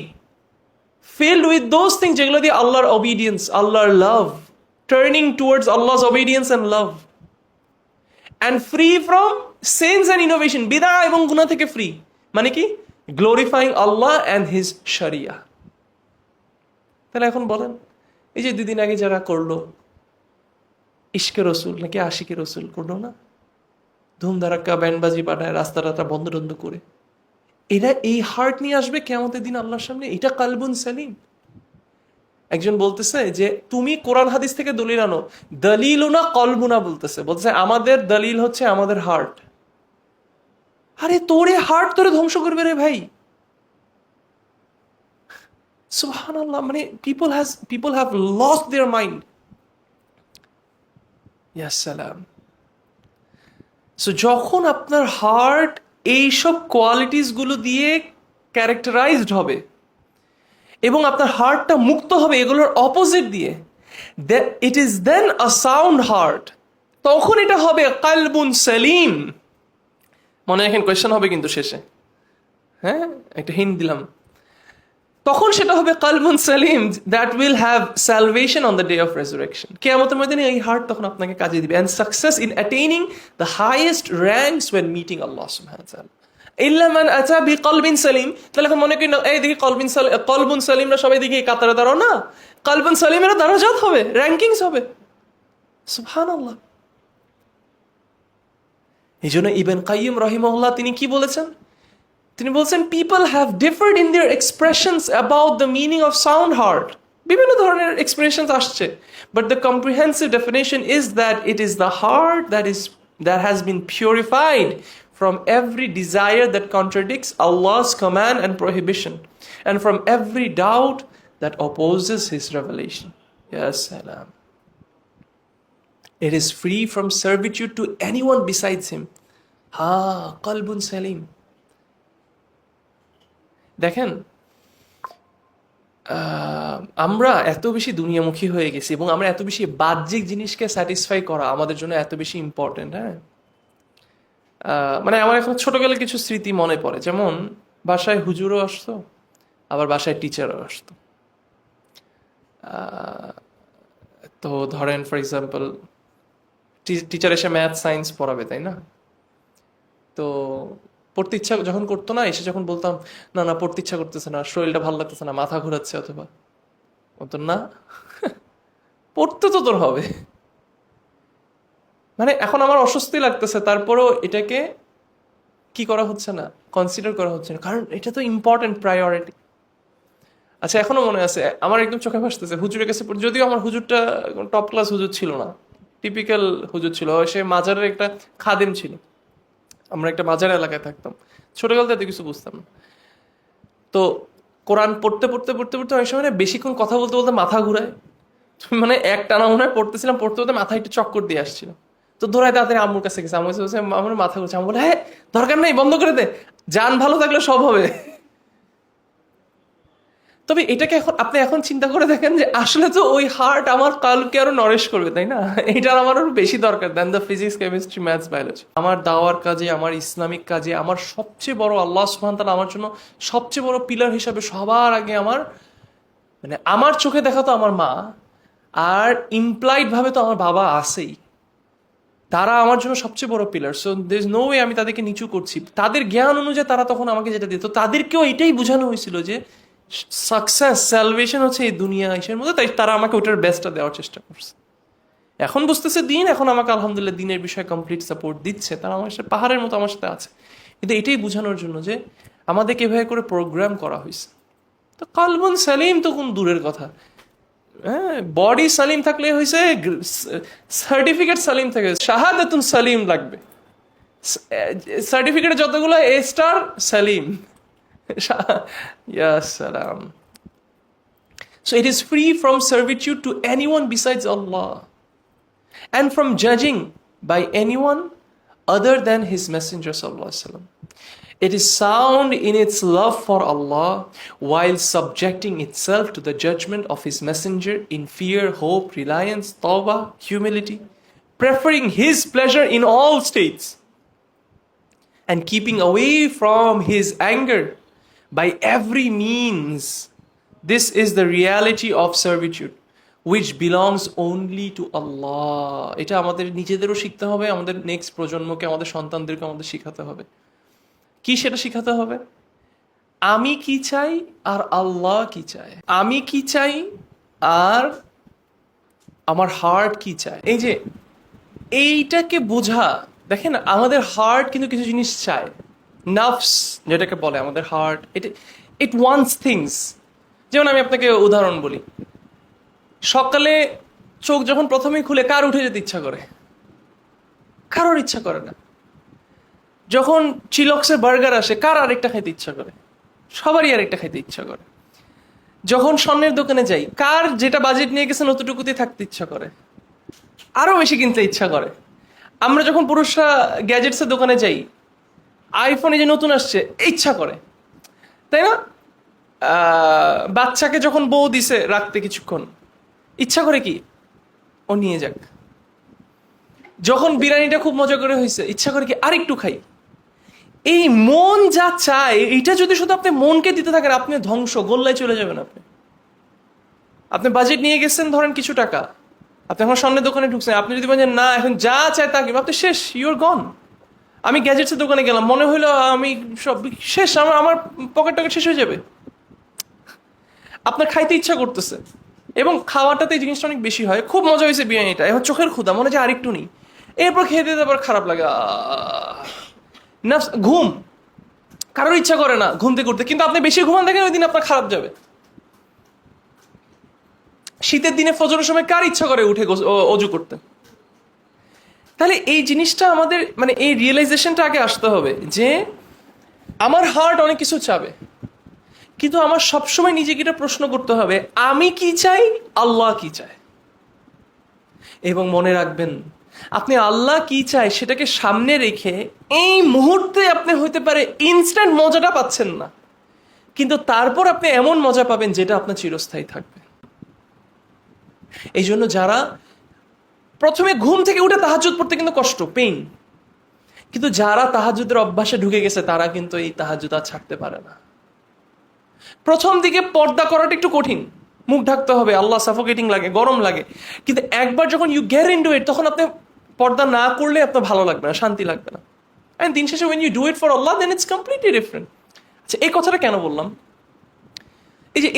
ফিল্ড উইথ দোজ থিংস যেগুলো দিয়ে আল্লাহর ওবিডিয়েন্স, আল্লাহর love, turning towards Allah's obedience and love. And free from sins and innovation, বিদআ এবং গুনাহ থেকে ফ্রি, মানে কি? গ্লোরিফাইং আল্লাহ অ্যান্ড হিজ শরিয়া। তাহলে এখন বলেন, এই যে 2 দিন আগে যারা করলো ইশকে রসুল নাকি আশিকে রসুল করলো না, ধুমধারাক্কা ব্যান্ডবাজি পাঠায়, রাস্তা রাস্তা বন্ধ টন্ধ করে, এরা এই হার্ট নিয়ে আসবে কিয়ামতের দিন আল্লাহর সামনে? এটা কালবুন সালিম। একজন বলতেছে যে তুমি কোরআন হাদিস থেকে দলিল আনো, দলিলুনা কলবুনা বলতেছে, বলতেছে আমাদের দলিল হচ্ছে আমাদের হার্ট। আরে তোরে হার্ট তোরে ধ্বংস করবে রে ভাই। সুবহানাল্লাহ, মানে people have lost their mind. ইয়া সালাম। সো যখন আপনার হার্ট এইসব কোয়ালিটিস গুলো দিয়ে ক্যারেক্টারাইজড হবে এবং আপনার হার্টটা মুক্ত হবে এগুলোর অপোজিট দিয়ে, it is then a sound heart. তখন এটা হবে কালবুন সালিম। মনে রাখেন, কোয়েশ্চেন হবে কিন্তু শেষে, হ্যাঁ, একটা হিন্ট দিলাম। তখন সেটা হবে কালবুন সালিম, that will have salvation on the day of resurrection. কিয়ামতের ময়দানে এই হার্ট তখন আপনাকে কাজে দিবে, and success in attaining the highest ranks when meeting Allah সুবহানাহু ওয়া তাআলা। ইল্লা মান আতা বিকলবিন সালিম। তাহলে এখন মনে করি না, এই দেখি কলবুন সালিমরা সবাই দেখি কাতারে দাঁড়াও না, কালবুন সালিমেরা দারাজাত হবে, র্যাঙ্কিংস হবে। সুবহানাল্লাহ। এই জন্য ইবনে কাইয়িম রাহিমাহুল্লাহ তিনি কি বলেছেন? তিনি বলছেন, people have deferred in their expressions about the meaning of sound heart. বিভিন্ন ধরনের এক্সপ্রেশনস আসছে, but the comprehensive definition is that it is the heart that has been purified from every desire that contradicts Allah's command and prohibition, and from every doubt that opposes His revelation. Ya salam. It is free from servitude to anyone besides Him. Qalbun salim. দেখেন, আমরা এত বেশি দুনিয়ামুখী হয়ে গেছি এবং আমরা এত বেশি বাহ্যিক জিনিসকে স্যাটিসফাই করা আমাদের জন্য এত বেশি ইম্পর্টেন্ট। হ্যাঁ, মানে আমার এখন ছোটবেলার কিছু স্মৃতি মনে পড়ে, যেমন বাসায় হুজুরও আসতো, আবার বাসায় টিচারও আসতো। আহ, তো ধরেন ফর এক্সাম্পল টিচার এসে ম্যাথ সায়েন্স পড়াবে, তাই না? তো পড়তে ইচ্ছা যখন করতো না, এসে যখন বলতাম না না পড়তে ইচ্ছা করতেছে না, শরীরটা ভালো লাগতেছে না, মাথা ঘোরাচ্ছে, অথবা বলতো না পড়তে তো তোর হবে। মানে এখন আমার অস্বস্তি লাগতেছে, তারপরও এটাকে কি করা হচ্ছে না, কনসিডার করা হচ্ছে না, কারণ এটা তো ইম্পর্টেন্ট প্রায়োরিটি। আচ্ছা, এখনো মনে আছে, আমার একদম চোখে ভাসতেছে, হুজুরের কাছে যদিও আমার হুজুরটা টপ ক্লাস হুজুর ছিল না, টিপিক্যাল হুজুর ছিল, সে মাজারের একটা খাদেম ছিল। আমরা একটা মাজার এলাকায় থাকতাম, ছোটবেলাতে এত কিছু বুঝতাম না। তো কোরআন পড়তে পড়তে পড়তে পড়তে অনেক সময় না বেশিক্ষণ কথা বলতে বলতে মাথা ঘুরায়। মানে এক টানা মনে হয় পড়তেছিলাম, পড়তে পড়তে মাথায় একটু চক্কর দিয়ে আসছিল। তো দৌড়ায় তাড়াতাড়ি আম্মুর কাছে গেছে, আম্মুর কাছে বলছে, আমার মাথা ঘুরছে। আমি বলে, হ্যাঁ দরকার নেই, বন্ধ করে দে, যান ভালো থাকলে সব হবে। তবে এটাকে এখন আপনি এখন চিন্তা করে দেখেন যে আসলে তো ওই হার্ট আমার কালকে আরো নরেশ করবে, তাই না? এটার আমার আরো বেশি দরকার than the physics, chemistry, maths, biology. আমার দাওয়ার কাজে, আমার ইসলামিক কাজে, আমার সবচেয়ে বড় আল্লাহ সুবহানাহু ওয়া তাআলা আমার জন্য সবচেয়ে বড় পিলার হিসাবে সবার আগে আমার, মানে আমার চোখে দেখা তো আমার মা, আর ইমপ্লাইড ভাবে তো আমার বাবা আছেই। তারা আমার জন্য সবচেয়ে বড় pillar. So there is no way আমি তাদেরকে নিচু করছি। তাদের জ্ঞান অনুযায়ী তারা তখন আমাকে যেটা দিত, তাদেরকেও এটাই বোঝানো হয়েছিল যে সাকসেস স্যালভেশন হচ্ছে এই দুনিয়া ইসের মধ্যে, তাই তারা আমাকে ওটার বেস্টটা দেওয়ার চেষ্টা করছে। এখন বুঝতেছে দিন, এখন আমাকে আলহামদুলিল্লাহ দিনের বিষয়ে কমপ্লিট সাপোর্ট দিচ্ছে, তারা আমার সাথে পাহাড়ের মতো আমার সাথে আছে। কিন্তু এটাই বোঝানোর জন্য যে আমাদেরকে এভাবে করে প্রোগ্রাম করা হয়েছে। তো কালবুন সালিম তো কোন দূরের কথা, হ্যাঁ বডি সালিম থাকলে হয়েছে, সার্টিফিকেট সালিম থাকে, শাহাদাতুন সালিম লাগবে। সার্টিফিকেট যতগুলো এ স্টার সালিম। ইয়া সালাম। So it is free from servitude to anyone besides Allah and from judging by anyone other than His Messenger sallallahu alaihi wasallam. It is sound in its love for Allah while subjecting itself to the judgment of His Messenger in fear, hope, reliance, tawbah, humility, preferring His pleasure in all states, and keeping away from His anger by every means. This is the reality of servitude, which belongs only to Allah. এটা আমাদের নিজেদেরও শিখতে হবে, আমাদের next প্রজন্মকে, আমাদের সন্তানদেরকে আমাদের শিখাতে হবে। কি সেটা শিখাতে হবে? আমি কি চাই আর আল্লাহ কি চায়, আমি কি চাই আর আমার হার্ট কি চায়। এই যে এইটাকে বোঝা, দেখেন আমাদের হার্ট কিন্তু কিছু জিনিস চায়, নার্ভস যেটাকে বলে আমাদের হার্ট, ইট ওয়ান্টস থিংস। যেমন আমি আপনাকে উদাহরণ বলি, সকালে চোখ যখন প্রথমেই খুলে কার উঠে যেতে ইচ্ছা করে? কারোর ইচ্ছা করে না। যখন চিলক্সের বার্গার আসে, কার আরেকটা খাইতে ইচ্ছা করে? সবারই আরেকটা খাইতে ইচ্ছা করে। যখন স্বর্ণের দোকানে যাই, কার যেটা বাজেট নিয়ে গেছেন অতটুকুতে থাকতে ইচ্ছা করে? আরো বেশি কিনতে ইচ্ছা করে। আমরা যখন পুরুষরা গ্যাজেটসের দোকানে যাই, আইফোনে যে নতুন আসছে ইচ্ছা করে, তাই না? বাচ্চাকে যখন বউ দিছে রাখতে কিছুক্ষণ, ইচ্ছা করে কি ও নিয়ে যাক। যখন বিরিয়ানিটা খুব মজা করে হয়েছে, ইচ্ছা করে কি আরেকটু খাই। এই মন যা চায়, এটা যদি শুধু আপনি মনকে দিতে থাকেন, আপনি ধ্বংস, গোল্লায় চলে যাবেন। আপনি বাজেট নিয়ে গেছেন ধরেন কিছু টাকা, আপনি এখন সামনের দোকানে ঢুকছেন, আপনি যদি বলেন না এখন যা চায় তা কিনবো, আপনি শেষ, ইউর গন। আমি গ্যাজেটসের দোকানে গেলাম, মনে হইলো আমি সব শেষ, আমার পকেট টকেট শেষ হয়ে যাবে। আপনার খাইতে ইচ্ছা করতেছে, এবং খাওয়াটাতে এই জিনিসটা অনেক বেশি হয়। খুব মজা হয়েছে বিরিয়ানিটা, এখন চোখের ক্ষুধা, মনে হয় আরেকটু নেই। এরপর খেয়ে দিতে আবার খারাপ লাগে, না ঘুম, কারোর ইচ্ছা করে না ঘুমতে করতে, কিন্তু আপনি বেশি ঘুমান দেখেন ওই দিন আপনার খারাপ যাবে। শীতের দিনে ফজরের সময় কার ইচ্ছা করে উঠে অজু করতে? তাহলে এই জিনিসটা আমাদের, মানে এই রিয়েলাইজেশনটা আগে আসতে হবে যে আমার হার্ট অনেক কিছু চাবে, কিন্তু আমার সবসময় নিজেকে এটা প্রশ্ন করতে হবে, আমি কি চাই, আল্লাহ কি চায়। এবং মনে রাখবেন, আপনি আল্লাহ কি চায় সেটাকে সামনে রেখে এই মুহূর্তে আপনি হইতে পারে ইনস্ট্যান্ট মজাটা পাচ্ছেন না, কিন্তু তারপর আপনি এমন মজা পাবেন যেটা আপনার চিরস্থায়ী থাকবে। এই জন্য যারা প্রথমে ঘুম থেকে উঠে তাহাজ্জুদ পড়তে কিন্তু কষ্ট, পেইন, কিন্তু যারা তাহাজ্জুদের অভ্যাসে ঢুকে গেছে তারা কিন্তু এই তাহাজ্জুদ আর ছাড়তে পারে না। প্রথম দিকে পর্দা করাটা একটু কঠিন, মুখ ঢাকতে হবে, আল্লাহ সাফোকেটিং লাগে, গরম লাগে। কিন্তু একবার যখন ইউ গেট ইনটু ইট, তখন আপনি পর্দা না করলে আপনার ভালো লাগবে না, শান্তি লাগবে না। অ্যান্ড দিন শেষে when you do it for Allah, then it's completely different. আচ্ছা, এই কথাটা কেন বললাম?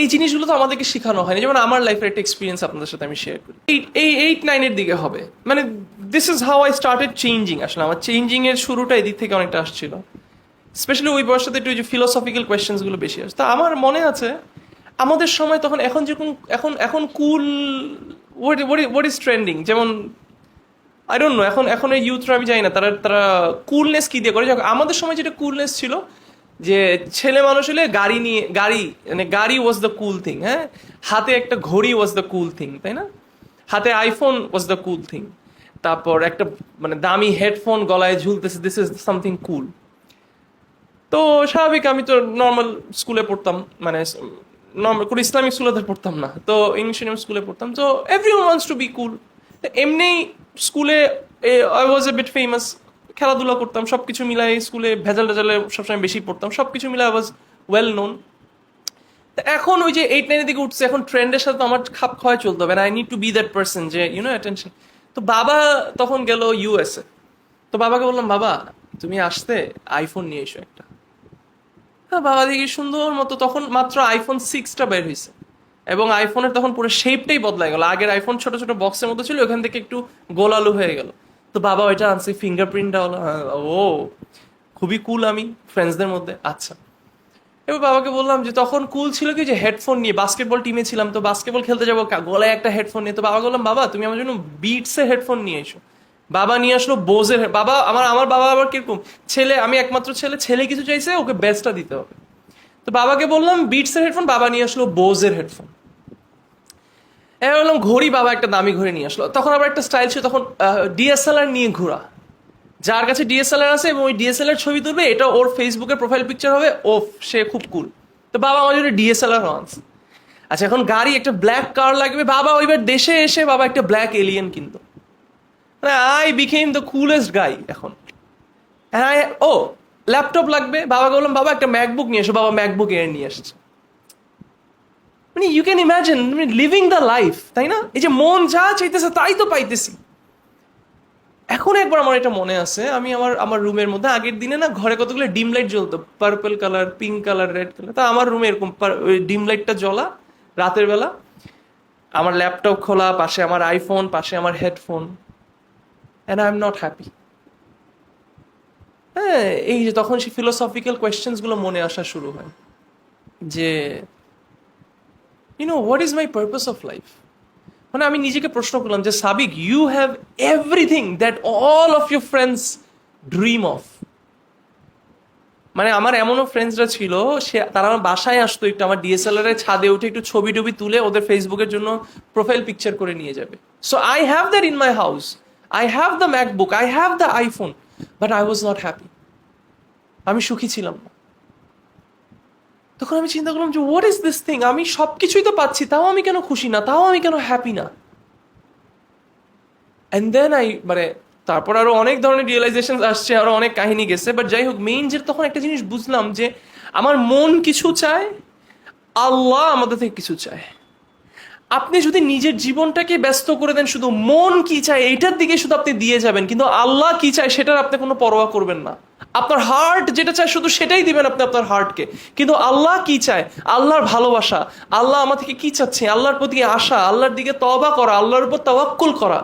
এই জিনিসগুলো তো আমাদেরকে শেখানো হয়নি। যেমন আমার লাইফের একটা এক্সপিরিয়েন্স আপনাদের সাথে আমি শেয়ার করি। এই 8-9 দিকে হবে, মানে this is how I started changing. আসলে আমার চেঞ্জিং এর শুরুটা এদিক থেকে অনেকটা আসছিল, স্পেশালি ওই বয়সটাতে একটু যে ফিলোসফিক্যাল কোয়েশ্চেন্স গুলো বেশি আসে। তা আমার মনে আছে আমাদের সময় তখন, এখন যেরকম এখন কুল, হোয়াট ইজ ট্রেন্ডিং, যেমন আই ডোন্ট নো, এখন এই ইউথরা আমি জানি না তারা তারা কুলনেস কি দিয়ে করে। আমাদের সময় যেটা কুলনেস ছিল, যে ছেলে মানুষ হলে গাড়ি ওয়াজ দ্য কুল থিং, হ্যাঁ, হাতে একটা ঘড়ি ওয়াজ দ্য কুল থিং, তাই না? হাতে iPhone was the cool thing. তারপর একটা মানে দামি হেডফোন গলায় ঝুলতেছে, দিস ইজ সামথিং কুল। তো স্বাভাবিক, আমি তো নর্মাল স্কুলে পড়তাম, মানে নর্মাল কোনো ইসলামিক স্কুলে পড়তাম না, তো ইংলিশ মিডিয়াম স্কুলে পড়তাম। তো everyone wants to be cool. এমনি স্কুলে I was a bit famous, খেলাধুলা করতাম, সব কিছু মিলাই স্কুলে ভেজাল টেজালে সবসময় বেশি পড়তাম, সব কিছু মিলাই আই ওয়াজ ওয়েল নোন। তো এখন ওই যে 8-9 দিকে উঠছে, এখন ট্রেন্ডের সাথে আমার খাপ খাওয়ায় চলতে হবে, I need to be that person, যে অ্যাটেনশন। তো বাবা তখন গেল ইউএসএ। তো বাবাকে বললাম, বাবা তুমি আসতে আইফোন নিয়ে এসো একটা। হ্যাঁ, বাবা দেখি সুন্দর মতো, তখন মাত্র আইফোন 6টা বের হয়েছে, এবং আইফোনের তখন পুরো শেপটাই বদলাই গেল। আগের আইফোন ছোট ছোট বক্সের মতো ছিল, ওখান থেকে একটু গোলালু হয়ে গেল। তো বাবা ওইটা আনছে, ফিঙ্গারপ্রিন্টটা হলো, ও খুবই কুল আমি ফ্রেন্ডসদের মধ্যে। আচ্ছা, এবার বাবাকে বললাম যে তখন কুল ছিল কি, যে হেডফোন নিয়ে, বাস্কেটবল টিমে ছিলাম, তো বাস্কেটবল খেলতে যাবো, গলায় একটা হেডফোন নিয়ে। তো বাবা বললাম, বাবা তুমি আমার জন্য বিটসের হেডফোন নিয়ে এসো। বাবা নিয়ে আসলো বোজের। বাবা আমার বাবা আবার কিরকম ছেলে, আমি একমাত্র ছেলে কিছু চাইছে, ওকে বেস্টটা দিতে হবে। তো বাবাকে বললাম বিটসের হেডফোন, বাবা নিয়ে আসলো বোজের হেডফোন। এবার বললাম ঘড়ি, বাবা একটা দামি ঘড়ি নিয়ে আসলো। তখন আবার একটা স্টাইল ছিল তখন, ডিএসএলআর নিয়ে ঘোরা। যার কাছে ডিএসএলআর আছে এবং ওই ডিএসএলআর ছবি তুলবে, এটা ওর ফেসবুকের প্রোফাইল পিকচার হবে, ও সে খুব কুল। তো বাবা আমার জন্য ডিএসএলআর আনছে। আচ্ছা, এখন গাড়ি, একটা ব্ল্যাক কার লাগবে। বাবা ওইবার দেশে এসে বাবা একটা ব্ল্যাক এলিয়েন কিনতো। মানে I became the coolest guy এখন। ও ল্যাপটপ লাগবে, বাবাকে বললাম বাবা একটা ম্যাকবুক নিয়ে এসো, বাবা ম্যাকবুক এর নিয়ে আসছে। মানে you can imagine living the life, তাই না? এই যে মন যা চাইতেছে তাই তো পাইতেছি। এখন একবার আমার এটা মনে আছে, আমি আমার রুমের মধ্যে আগের দিনে না ঘরে কতগুলো ডিম লাইট জ্বলতো, purple colour, pink colour, red colour. তা আমার রুমে এরকম ওই ডিম লাইটটা জ্বলা রাতের বেলা, আমার ল্যাপটপ খোলা, পাশে আমার আইফোন, পাশে আমার headphone, and I am not happy. হ্যাঁ, এই যে তখন সেই ফিলোসফিক্যাল কোয়েশ্চেন্স গুলো মনে আসা শুরু হয়, যে what is my purpose of life. মানে আমি নিজেকে প্রশ্ন করলাম যে Sabiq, you have everything that all of your friends dream of. মানে আমার এমনও ফ্রেন্ডসরা ছিল, তারা আমার বাসায় আসতো, একটু আমার ডিএসএলআর এর ছাদে উঠে একটু ছবি টবি তুলে ওদের ফেসবুকের জন্য প্রোফাইল পিকচার করে নিয়ে যাবে। So I have that in my house, I have the MacBook, I have the iPhone, but I was not happy. আমি সুখী ছিলাম না। তখন আমি চিন্তা করলাম যে হোয়াট ইজ দিস থিং, আমি সবকিছুই তো পাচ্ছি, তাও আমি কেন খুশি না, তাও আমি কেন হ্যাপি না। অ্যান্ড দেন মানে তারপর আরো অনেক ধরনের রিয়েলাইজেশন আসছে, আরো অনেক কাহিনী গেছে, বাট যাই হোক, মেইন যে তখন একটা জিনিস বুঝলাম যে আমার মন কিছু চায়, আল্লাহ আমাদের থেকে কিছু চায়। আপনি যদি নিজের জীবনটাকে ব্যস্ত করে দেন শুধু মন কি চায় এইটার দিকে শুধু আপনি দিয়ে যাবেন, কিন্তু আল্লাহ কি চায় সেটার আপনি কোনো পরোয়া করবেন না। আপনার হার্ট যেটা চায় শুধু সেটাই দিবেন আপনি আপনার হার্টকে, কিন্তু আল্লাহ কি চায়, আল্লাহর ভালোবাসা, আল্লাহ আমার থেকে কি চাচ্ছে, আল্লাহর প্রতি আশা, আল্লাহর দিকে তওবা করা, আল্লাহর উপর তাওয়াক্কুল করা,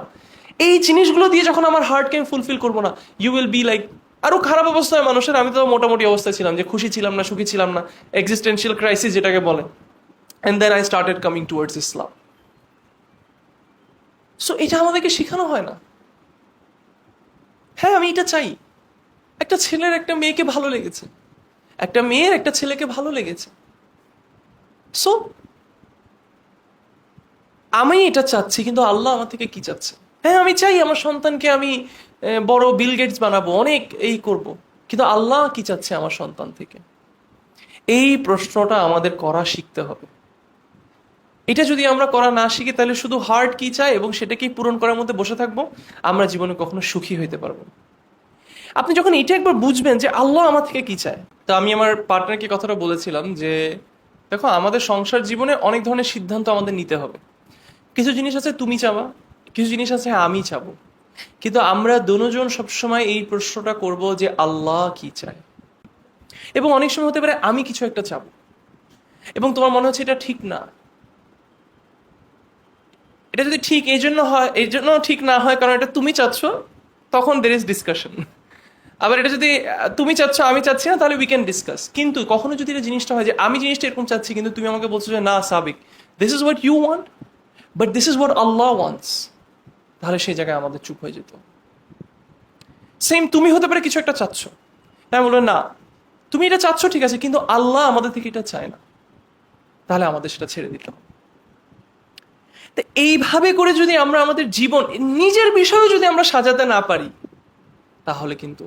এই জিনিসগুলো দিয়ে যখন আমার হার্টকে আমি ফুলফিল করবো না, ইউ উইল বি লাইক, আরো খারাপ অবস্থায় মানুষের। আমি তো মোটামুটি অবস্থায় ছিলাম, যে খুশি ছিলাম না, সুখী ছিলাম না, এক্সিস্টেন্সিয়াল ক্রাইসিস যেটাকে বলে। And then I started coming towards Islam. So এটা আমাদেরকে শেখানো হয় না। হ্যাঁ, আমি এটা চাই, একটা ছেলের একটা মেয়েকে ভালো লেগেছে, একটা মেয়ের একটা ছেলেকে ভালো লেগেছে, সো আমি এটা চাচ্ছি, কিন্তু আল্লাহ আমার থেকে কি চাচ্ছে? হ্যাঁ, আমি চাই আমার সন্তানকে আমি বড় বিল গেটস বানাবো, অনেক এই করব, কিন্তু আল্লাহ কি চাচ্ছে আমার সন্তান থেকে? এই প্রশ্নটা আমাদের করা শিখতে হবে। এটা যদি আমরা করা না শিখি, তাহলে শুধু হার্ট কি চায় এবং সেটাকেই পূরণ করার মধ্যে বসে থাকবো, আমরা জীবনে কখনো সুখী হইতে পারবো না। আপনি যখন এটা একবার বুঝবেন যে আল্লাহ আমার থেকে কি চায়। তো আমি আমার পার্টনারকে কথাটা বলেছিলাম যে দেখো, আমাদের সংসার জীবনে অনেক ধরনের সিদ্ধান্ত আমাদের নিতে হবে। কিছু জিনিস আছে তুমি চাবা, কিছু জিনিস আছে আমি চাবো। কিন্তু আমরা দুজন সবসময় এই প্রশ্নটা করব যে আল্লাহ কি চায়। এবং অনেক সময় হতে পারে আমি কিছু একটা চাবো এবং তোমার মনে হচ্ছে এটা ঠিক না। এটা যদি ঠিক এই জন্য হয়, এই জন্য ঠিক না হয় কারণ এটা তুমি চাচ্ছ, তখন দের ইজ ডিসকাশন। আবার এটা যদি তুমি চাচ্ছ আমি চাচ্ছি না, তাহলে উই ক্যান ডিসকাস। কিন্তু কখনো যদি এটা জিনিসটা হয় যে আমি জিনিসটা এরকম চাচ্ছি কিন্তু তুমি আমাকে বলছো যে না Sabiq, this is what you want but this is what Allah wants, তাহলে সেই জায়গায় আমাদের চুপ হয়ে যেত। সেম তুমি হতে পারে কিছু একটা চাচ্ছ, তাই বললো না তুমি এটা চাচ্ছ ঠিক আছে, কিন্তু আল্লাহ আমাদের থেকে এটা চায় না, তাহলে আমাদের সেটা ছেড়ে দিতে হবে। তো এইভাবে করে যদি আমরা আমাদের জীবন নিজের বিষয়ে যদি আমরা সাজাতে না পারি, তাহলে কিন্তু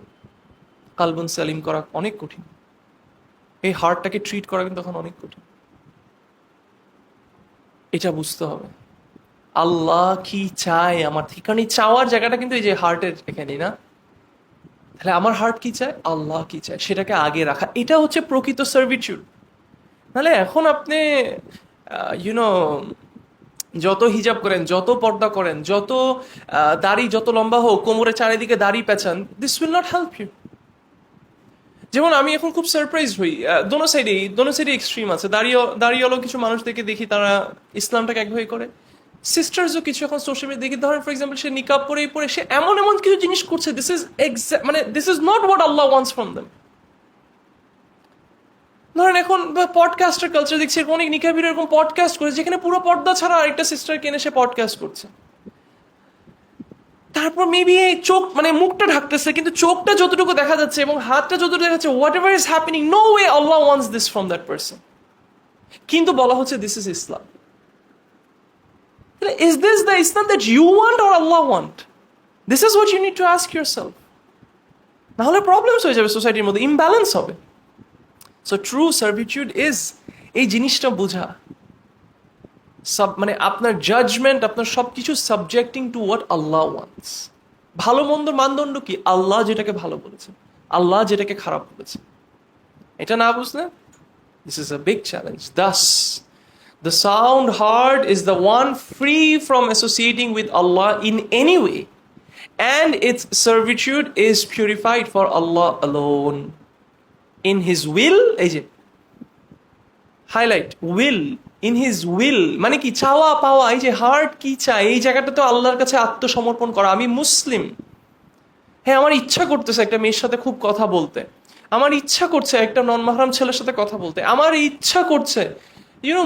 কালবুন সালিম করা অনেক কঠিন। এই হার্টটাকে ট্রিট করা কিন্তু তখন অনেক কঠিন। এটা বুঝতে হবে আল্লাহ কি চায় আমার থেকে, কারণ এই চাওয়ার জায়গাটা কিন্তু এই যে হার্টের এখানেই না। তাহলে আমার হার্ট কি চায়, আল্লাহ কি চায়, সেটাকে আগে রাখা, এটা হচ্ছে প্রকৃত সার্ভিটিউড। নাহলে এখন আপনি ইউনো যত হিজাব করেন, যত পর্দা করেন, যত দাড়ি যত লম্বা হোক, কোমরে চারিদিকে দাড়ি পেঁচান, this will not help you. যেমন আমি এখন খুব সারপ্রাইজ হই, দোনো সাইডে এক্সট্রিম আছে। দাঁড়িয়েও কিছু মানুষদেরকে দেখি তারা ইসলামটাকে একভাবে করে, সিস্টার্সও কিছু এখন সোশ্যাল মিডিয়া দেখি, ধরেন ফর এক্সাম্পল সে নিকাব পরেই পরে সে এমন এমন কিছু জিনিস করছে, দিস ইজ মানে this is not what Allah wants from them. ধরেন এখন পডকাস্টের কালচার দেখছি, এরকম অনেক নিকাবির এরকম পডকাস্ট করে যেখানে পুরো পর্দা ছাড়া আরেকটা সিস্টার কেনে সে পডকাস্ট করছে। তারপর মেবি এই চোখ মানে মুখটা ঢাকতেছে কিন্তু চোখটা যতটুকু দেখা যাচ্ছে এবং হাতটা যতটুকু দেখা যাচ্ছে, whatever is happening, no way Allah wants this from that person. কিন্তু বলা হচ্ছে this is Islam. Is this the Islam that you want or Allah want? This is what you need to ask yourself. নাহলে problems হয়ে যাবে, সোসাইটির মধ্যে imbalance হবে। So true সার্ভিটিউড is এই জিনিসটা বোঝা, মানে আপনার জাজমেন্ট, আপনার সবকিছু সাবজেক্টিং টু হোয়াট আল্লাহ ওয়ান্টস। ভালো মন্দ মানদণ্ড কি? আল্লাহ যেটাকে ভালো বলেছে, আল্লাহ যেটাকে খারাপ বলেছে। এটা না বুঝলে this is a big challenge. Thus the sound heart is the one free from associating with Allah in any way, and its servitude is purified for Allah alone. In His will, এই যে highlight, will, in his will মানে কি? চাওয়া পাওয়া। এই যে heart কি চায়, এই জায়গাটা তো আল্লাহর কাছে আত্মসমর্পণ করা। আমি মুসলিম, হ্যাঁ আমার ইচ্ছা করতেছে একটা মেয়ের সাথে খুব কথা বলতে, আমার ইচ্ছা করছে একটা নন মাহরাম ছেলের সাথে কথা বলতে, আমার ইচ্ছা করছে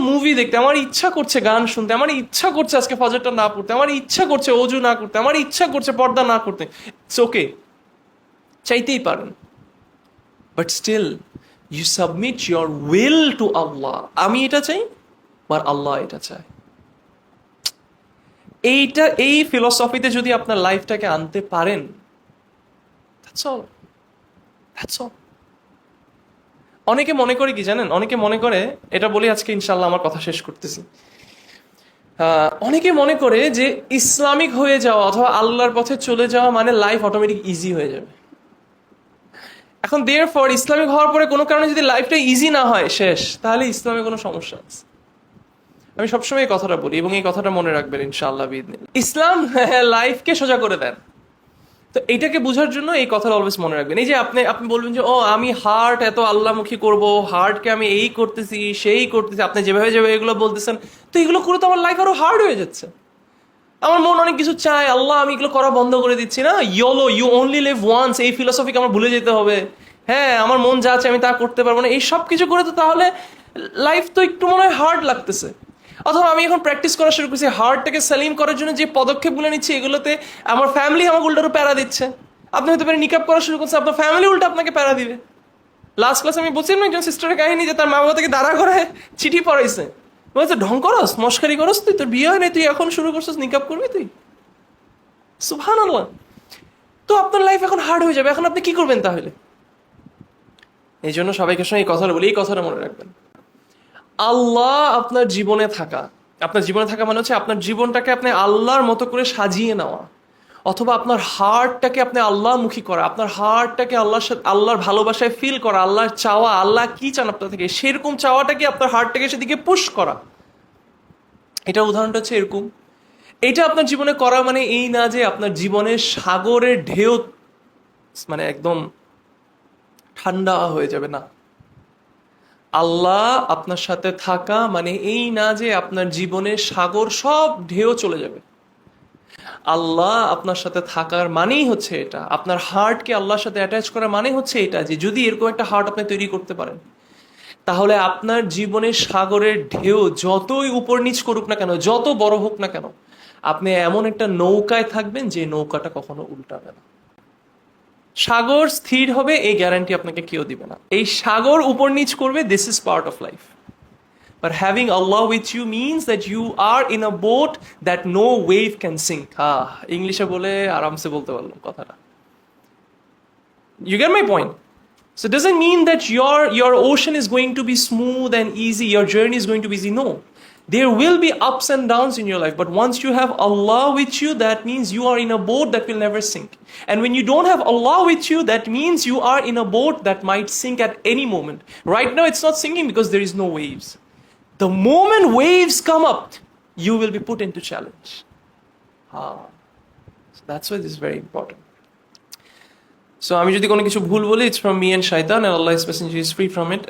মুভি দেখতে, আমার ইচ্ছা করছে গান শুনতে, আমার ইচ্ছা করছে আজকে ফজরটা না পড়তে, আমার ইচ্ছা করছে অজু না করতে, আমার ইচ্ছা করছে পর্দা না করতে। ইটস ওকে, চাইতেই পারেন, but still you submit your will to Allah. আমি এটা চাই আর আল্লাহ এটা চায়। এই ফিলসফিতে যদি আপনার লাইফটাকে আনতে পারেন, that's all. অনেকে মনে করে কি জানেন, অনেকে মনে করে, এটা বলি আজকে ইনশাল্লাহ আমার কথা শেষ করতেছি, অনেকে মনে করে যে ইসলামিক হয়ে যাওয়া অথবা আল্লাহর পথে চলে যাওয়া মানে লাইফ অটোমেটিক ইজি হয়ে যাবে। এখন দেয়ারফর ইসলামিক হওয়ার পরে কোনো কারণে যদি লাইফটা ইজি না হয়, শেষ, তাহলে ইসলামে কোনো সমস্যা আছে। আমি সবসময় এই কথাটা বলি এবং এই কথাটা মনে রাখবেন ইনশাআল্লাহ বিইذনিল্লাহ। ইসলাম লাইফকে সোজা করে দেন। তো এইটাকে বোঝার জন্য এই কথাটা অলওয়েজ মনে রাখবেন। এই যে আপনি বলবেন যে ও আমি হার্ট এত আল্লাহমুখী করব, হার্টকে আমি এই করতেছি সেই করতেছি, আপনি যেভাবে এগুলো বলতেছেন, তো এগুলো করে তো আমার লাইফ আরো হার্ড হয়ে যাচ্ছে। আমার মন অনেক কিছু চায়, আল্লাহ আমি এগুলো করা বন্ধ করে দিচ্ছি না। YOLO, you only live once, এই ফিলোসফিকে আমার ভুলে যেতে হবে। হ্যাঁ আমার মন যা আছে আমি তা করতে পারবো না, এই সব কিছু করে তো তাহলে লাইফ তো একটু মনে হয় হার্ড লাগতেছে। অথবা আমি এখন প্র্যাকটিস করা শুরু করছি, হার্টটাকে সালিম করার জন্য যে পদক্ষেপগুলো নিচ্ছি এগুলোতে আমার ফ্যামিলি আমাকে উল্টারও প্যারা দিচ্ছে। আপনি হতে পারে নিকাব করা শুরু করছেন, আপনার ফ্যামিলি উল্টা আপনাকে প্যারা দিবে। লাস্ট ক্লাসে আমি বলছিলাম একজন সিস্টারের কাহিনী যে তার মা বাবা থেকে দাঁড়া করে চিঠি পড়াইছে, বলছে ঢং করস, মস্কারি করস, তুই তোর বিয়ে হয় নাই, তুই এখন শুরু করছিস নিকাব করবি তুই? সুবহানাল্লাহ। তো আপনার লাইফ এখন হার্ড হয়ে যাবে, এখন আপনি কি করবেন তাহলে? এই জন্য সবাইকে সঙ্গে এই কথাটা বলি, এই কথাটা মনে রাখবেন, আল্লাহ আপনার জীবনে থাকা মানে হচ্ছে আপনার জীবনটাকে আপনি আল্লাহর মতো করে সাজিয়ে নেওয়া। অথবা আপনার হার্টটাকে আপনি আল্লাহমুখী করা, আপনার হার্টটাকে আল্লাহর সাথে, আল্লাহর ভালোবাসায় ফিল করা, আল্লাহর চাওয়া, আল্লাহ কি চান আপনার থেকে সেরকম চাওয়াটাকে আপনার হার্টটাকে সেদিকে পুশ করা। এটা উদাহরণটা হচ্ছে এরকম। এটা আপনার জীবনে করা মানে এই না যে আপনার জীবনের সাগরের ঢেউ মানে একদম ঠান্ডা হয়ে যাবে, না। আল্লাহ আপনার সাথে থাকা মানে এই না যে আপনার জীবনের সাগর সব ঢেউ চলে যাবে। আল্লাহ আপনার সাথে থাকার মানেই হচ্ছে এটা, আপনার হার্টকে আল্লাহর সাথে অ্যাটাচ করা মানে হচ্ছে এটা যে যদি এরকম একটা হার্ট আপনি তৈরি করতে পারেন, তাহলে আপনার জীবনের সাগরের ঢেউ যতই উপর নিচ করুক না কেন, যত বড় হোক না কেন, আপনি এমন একটা নৌকায় থাকবেন যে নৌকাটা কখনো উল্টাবে না। সাগর স্থির হবে এই গ্যারান্টি আপনাকে কেউ দিবে না। এই সাগর উপর নিচ করবে, this is part of life. But having Allah with you means that you are in a boat that no wave can sink. ইংলিশে বলে আরামসে বলতে পারলাম কথাটা। You get my point? So it doesn't mean that your ocean is going to be smooth and easy, your journey is going to be easy. No. There will be ups and downs in your life, but once you have Allah with you, that means you are in a boat that will never sink. And when you don't have Allah with you, that means you are in a boat that might sink at any moment. Right now it's not sinking because there is no waves. The moment waves come up, you will be put into challenge. So that's why this is very important. So আমি যদি কোনো কিছু ভুল বলি, it's from me and shaitan, and Allah is messenger is free from it.